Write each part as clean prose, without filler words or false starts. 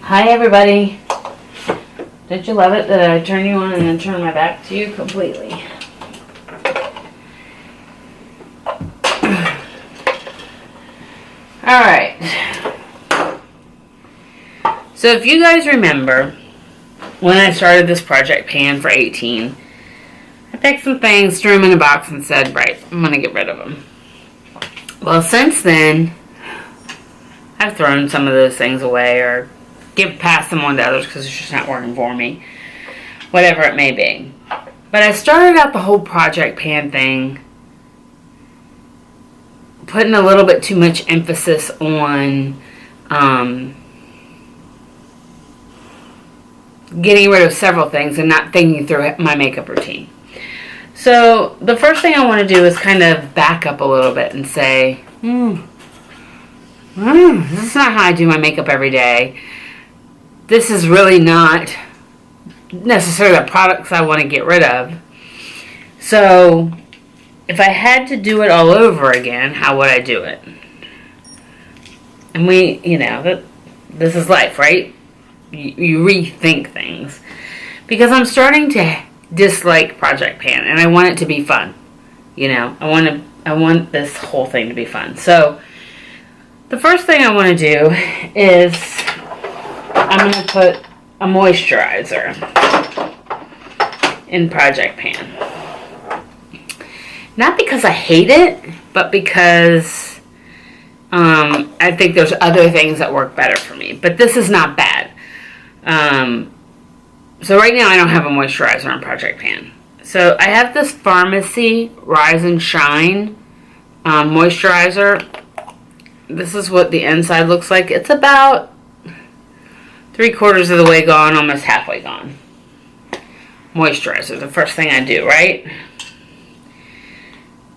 Hi everybody. Did you love it that I turned you on and then turned my back to you completely? Alright. So if you guys remember, when I started this project pan for 18, I picked some things, threw them in a box and said, right, I'm going to get rid of them. Well, since then, I've thrown some of those things away or passed them on to others because it's just not working for me. Whatever it may be. But I started out the whole project pan thing putting a little bit too much emphasis on getting rid of several things and not thinking through my makeup routine. So the first thing I want to do is kind of back up a little bit and say, this is not how I do my makeup every day. This is really not necessarily the products I want to get rid of. So, if I had to do it all over again, how would I do it? And this is life, right? You rethink things. Because I'm starting to dislike Project Pan, and I want it to be fun. I want this whole thing to be fun. So, the first thing I want to do is I'm going to put a moisturizer in Project Pan. Not because I hate it, but because I think there's other things that work better for me. But this is not bad. So right now I don't have a moisturizer in Project Pan. So I have this Pharmacy Rise and Shine moisturizer. This is what the inside looks like. It's about 3/4 of the way gone, almost halfway gone. Moisturizer, the first thing I do, right?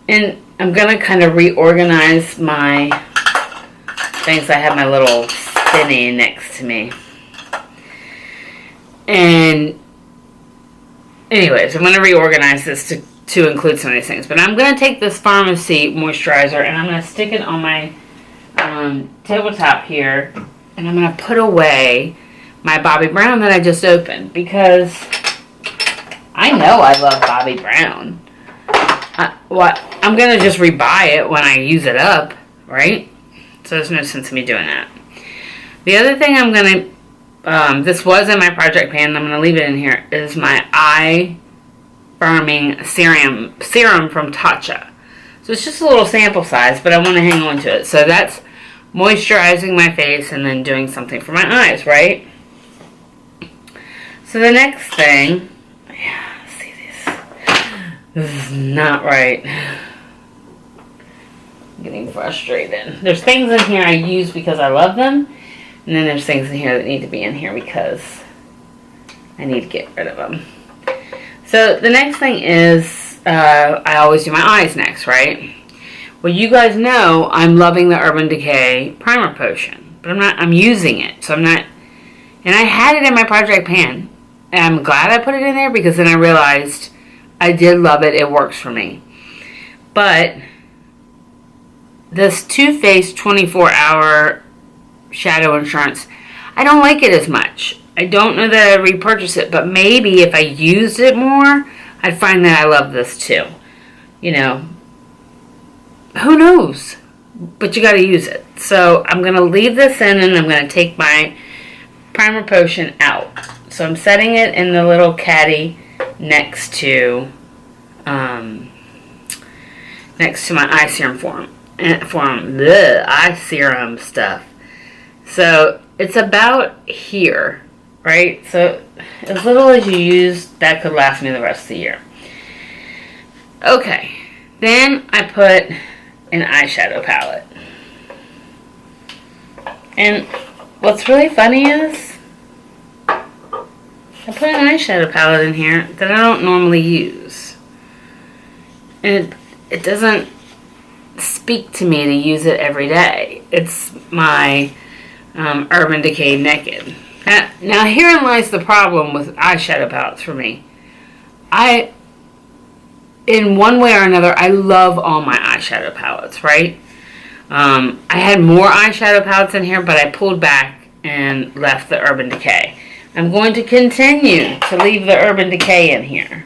And I'm going to kind of reorganize my things. I have my little spinny next to me. And anyways, I'm going to reorganize this to include some of these things. But I'm going to take this Pharmacy moisturizer and I'm going to stick it on my tabletop here. And I'm going to put away my Bobbi Brown that I just opened, because I know I love Bobbi Brown. I'm going to just rebuy it when I use it up, right? So there's no sense in me doing that. The other thing I'm going to, this was in my Project Pan, and I'm going to leave it in here, is my eye firming serum from Tatcha. So it's just a little sample size, but I want to hang on to it. So that's moisturizing my face and then doing something for my eyes, right? So the next thing, see this is not right. I'm getting frustrated. There's things in here I use because I love them, and then there's things in here that need to be in here because I need to get rid of them. So the next thing is, I always do my eyes next, right? Well, you guys know I'm loving the Urban Decay Primer Potion, but I'm using it, so I'm not, and I had it in my Project Pan, and I'm glad I put it in there because then I realized I did love it, it works for me. But this Too Faced 24-hour Shadow Insurance, I don't like it as much. I don't know that I'd repurchase it, but maybe if I used it more, I'd find that I love this too. Who knows? But you gotta use it. So I'm gonna leave this in and I'm gonna take my Primer Potion out. So I'm setting it in the little caddy next to my eye serum eye serum stuff. So it's about here, right? So as little as you use, that could last me the rest of the year. Okay, then I put an eyeshadow palette. And what's really funny is I put an eyeshadow palette in here that I don't normally use. And it doesn't speak to me to use it every day. It's my Urban Decay Naked. Now herein lies the problem with eyeshadow palettes for me. In one way or another, I love all my eyeshadow palettes, right? I had more eyeshadow palettes in here, but I pulled back and left the Urban Decay. I'm going to continue to leave the Urban Decay in here.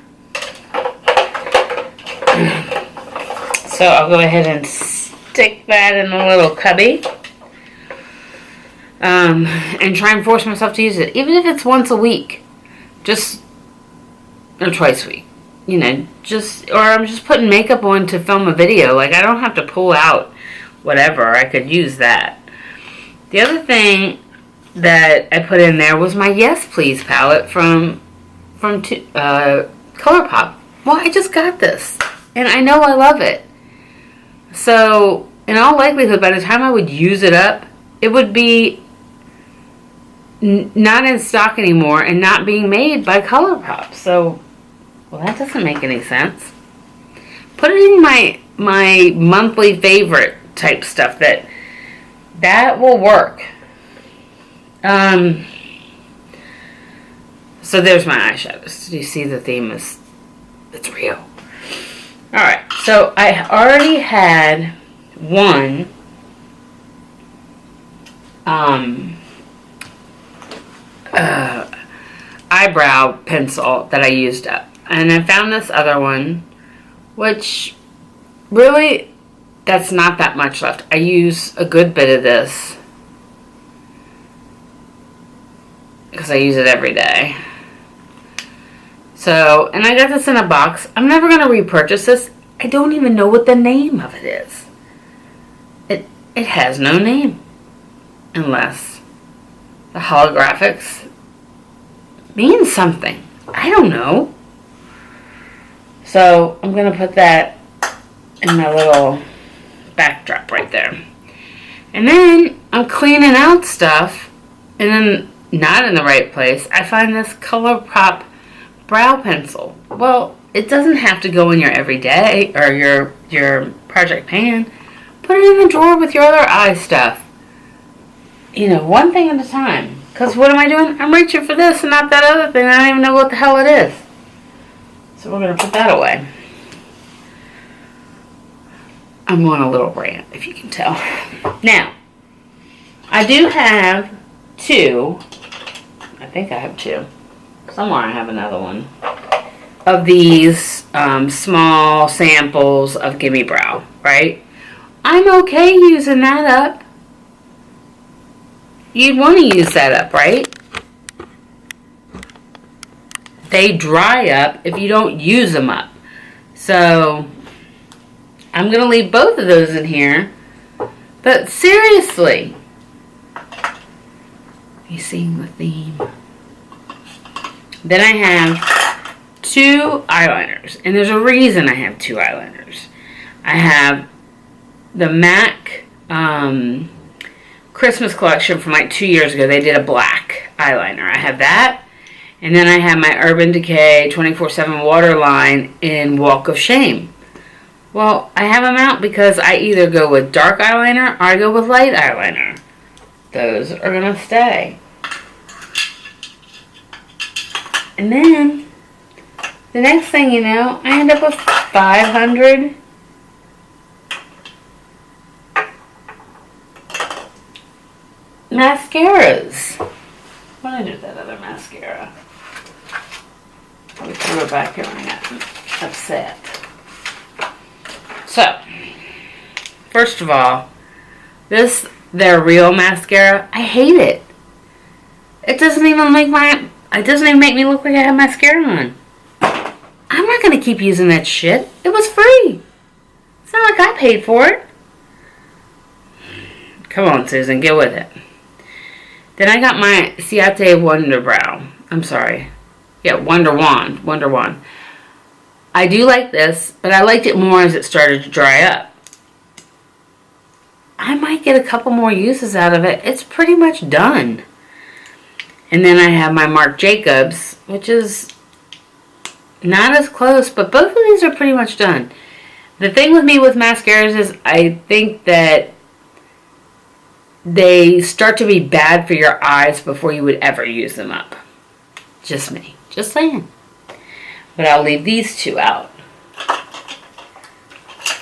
So I'll go ahead and stick that in a little cubby. And try and force myself to use it. Even if it's once a week. Or twice a week. You know, or I'm just putting makeup on to film a video. Like, I don't have to pull out whatever. I could use that. The other thing that I put in there was my Yes Please palette from ColourPop. Well, I just got this. And I know I love it. So, in all likelihood, by the time I would use it up, it would be not in stock anymore and not being made by ColourPop. So, well, that doesn't make any sense. Put it in my monthly favorite type stuff. That will work. So there's my eyeshadows. Do you see the theme it's real. Alright, so I already had one eyebrow pencil that I used up. And I found this other one, which really, that's not that much left. I use a good bit of this because I use it every day. So, and I got this in a box. I'm never going to repurchase this. I don't even know what the name of it is. It has no name. Unless the holographics means something. I don't know. So, I'm going to put that in my little backdrop right there. And then I'm cleaning out stuff. And then, not in the right place, I find this ColourPop brow pencil. Well, it doesn't have to go in your everyday or your project pan. Put it in the drawer with your other eye stuff. You know, one thing at a time. Because what am I doing? I'm reaching for this and not that other thing. I don't even know what the hell it is. So we're going to put that away. I'm on a little rant, if you can tell. Now, I do have two. I think I have two. Somewhere I have another one. Of these small samples of Gimme Brow, right? I'm okay using that up. You'd want to use that up, right? They dry up if you don't use them up. So, I'm going to leave both of those in here. But seriously, you seeing the theme? Then I have two eyeliners. And there's a reason I have two eyeliners. I have the MAC Christmas collection from like 2 years ago. They did a black eyeliner. I have that. And then I have my Urban Decay 24/7 waterline in Walk of Shame. Well, I have them out because I either go with dark eyeliner or I go with light eyeliner. Those are going to stay. And then, the next thing you know, I end up with 500 mascaras. What did I do with that other mascara? We threw it back here when I got upset. So, first of all, their real mascara, I hate it. It doesn't even make me look like I have mascara on. I'm not going to keep using that shit. It was free. It's not like I paid for it. Come on, Susan, get with it. Then I got my Ciate Wonder Brow. I'm sorry. Yeah, Wonder Wand. I do like this, but I liked it more as it started to dry up. I might get a couple more uses out of it. It's pretty much done. And then I have my Marc Jacobs, which is not as close, but both of these are pretty much done. The thing with me with mascaras is I think that they start to be bad for your eyes before you would ever use them up. Just me. Just saying. But I'll leave these two out.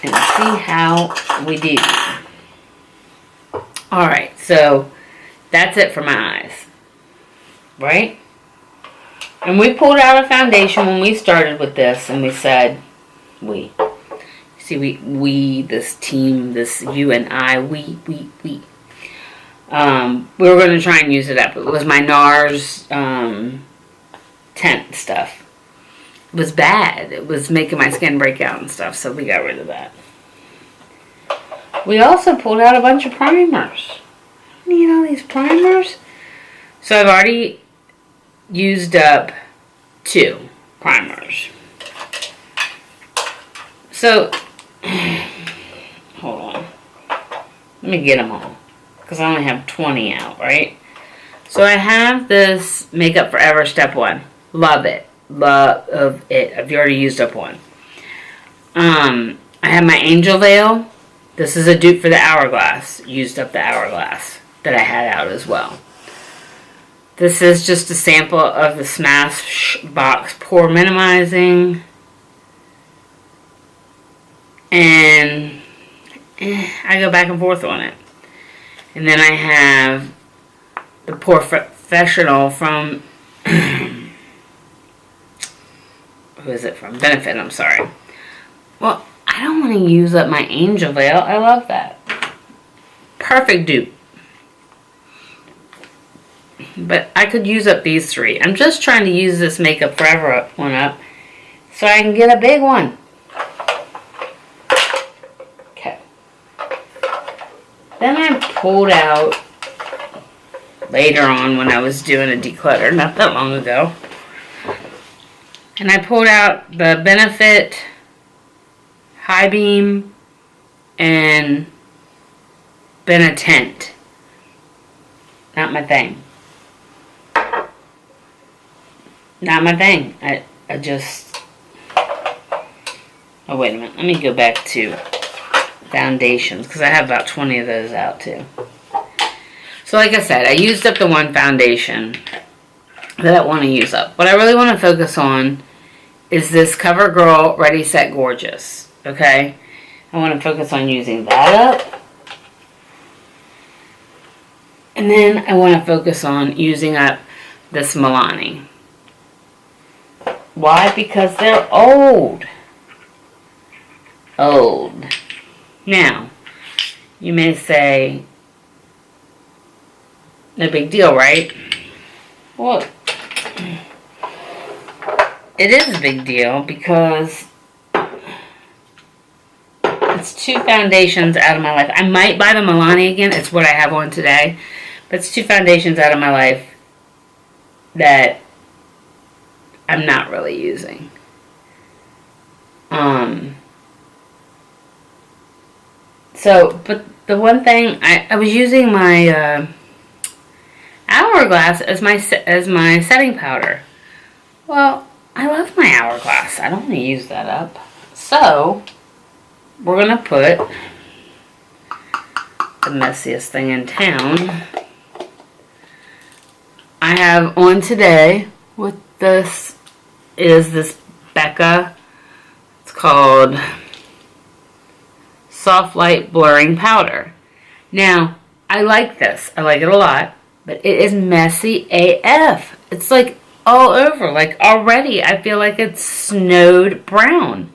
And see how we do. Alright, so that's it for my eyes. Right? And we pulled out a foundation when we started with this, and we said, we. See, we, this team, this you and I, we. We were going to try and use it up. It was my NARS tent stuff. It was bad. It was making my skin break out and stuff, so we got rid of that. We also pulled out a bunch of primers. I need all these primers. So I've already used up 2 primers. So, hold on. Let me get them all. Because I only have 20 out, right? So I have this Makeup Forever Step 1. Love it. Love it. I've already used up one. I have my Angel Veil. This is a dupe for the Hourglass. Used up the Hourglass that I had out as well. This is just a sample of the Smashbox Pore Minimizing. And I go back and forth on it. And then I have the Professional from... who is it from? Benefit, I'm sorry. Well, I don't want to use up my Angel Veil. I love that. Perfect dupe. But I could use up these 3. I'm just trying to use this Makeup Forever one up so I can get a big one. Okay. Then I pulled out, later on when I was doing a declutter, not that long ago, and I pulled out the Benefit High Beam and Benetint. Not my thing. Not my thing. I just... Oh, wait a minute. Let me go back to foundations, because I have about 20 of those out, too. So, like I said, I used up the one foundation that I want to use up. What I really want to focus on is this CoverGirl Ready Set Gorgeous. Okay? I want to focus on using that up. And then I want to focus on using up this Milani. Why? Because they're old. Old. Now, you may say, no big deal, right? Well, it is a big deal because it's 2 foundations out of my life. I might buy the Milani again. It's what I have on today. But it's 2 foundations out of my life that I'm not really using. But the one thing, I was using my Hourglass as my setting powder. Well, I love my Hourglass. I don't want to use that up. So, we're going to put the messiest thing in town. I have on today with this is this Becca. It's called Soft Light Blurring Powder. Now, I like this. I like it a lot. But it is messy AF. It's like all over. Like already I feel like it's snowed brown.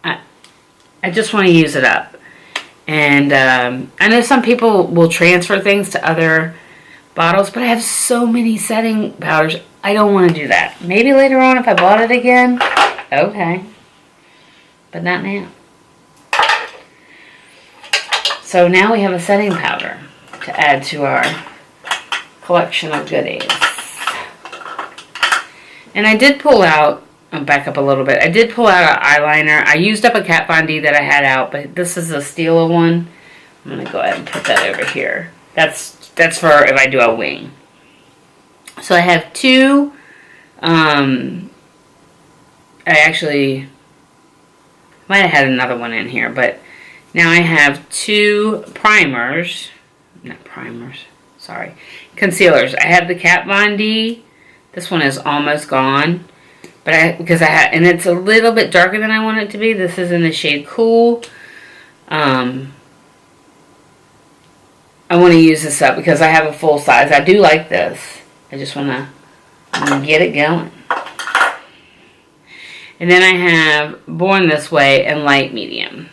I just want to use it up. And I know some people will transfer things to other bottles, but I have so many setting powders. I don't want to do that. Maybe later on if I bought it again. Okay. But not now. So now we have a setting powder to add to our collection of goodies. And I did pull out, I'll back up a little bit, I did pull out an eyeliner. I used up a Kat Von D that I had out, but this is a Stila one. I'm going to go ahead and put that over here. That's for if I do a wing. So I have 2, I actually might have had another one in here, but now I have 2 primers. not primers, sorry, concealers. I have the Kat Von D. This one is almost gone. But and it's a little bit darker than I want it to be. This is in the shade Cool. I want to use this up because I have a full size. I do like this. I just want to get it going. And then I have Born This Way in light medium.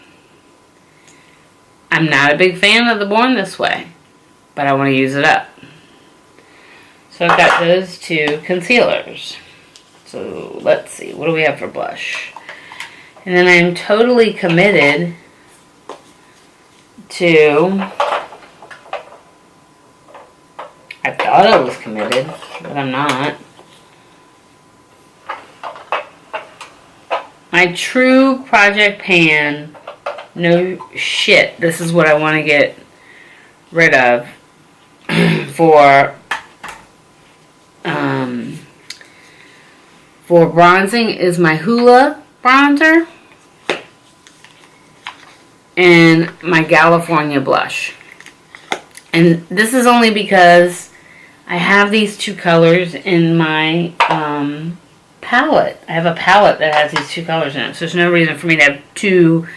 I'm not a big fan of the Born This Way, but I want to use it up. So I've got those two concealers. So let's see, what do we have for blush? And then I'm totally committed to, I thought I was committed, but I'm not. My True Project Pan, no shit, this is what I want to get rid of for bronzing is my Hoola bronzer and my California blush. And this is only because I have these two colors in my palette. I have a palette that has these two colors in it. So there's no reason for me to have two.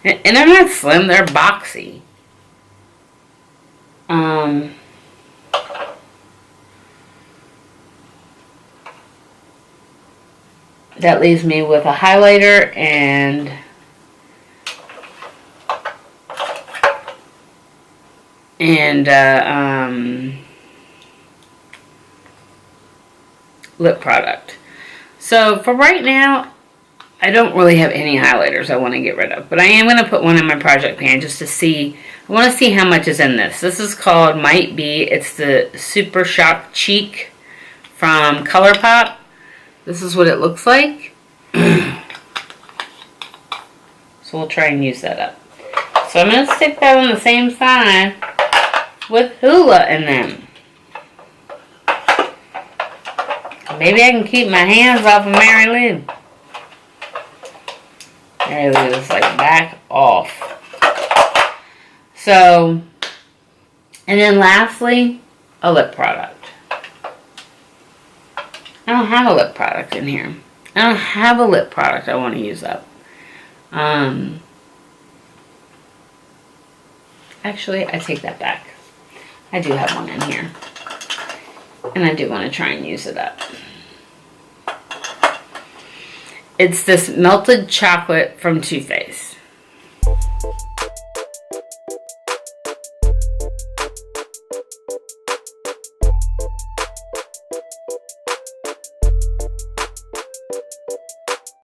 And they're not slim, they're boxy. That leaves me with a highlighter and lip product. So for right now, I don't really have any highlighters I want to get rid of, but I am going to put one in my project pan just to see. I want to see how much is in this. This is called Might Be. It's the Super Shock Cheek from ColourPop. This is what it looks like. So we'll try and use that up. So I'm going to stick that on the same side with Hoola in them. Maybe I can keep my hands off of Mary Lou. Mary Lou is like, back off. So, and then lastly, a lip product. I don't have a lip product in here. I don't have a lip product I want to use up. Actually, I take that back. I do have one in here. And I do want to try and use it up. It's this Melted Chocolate from Too Faced.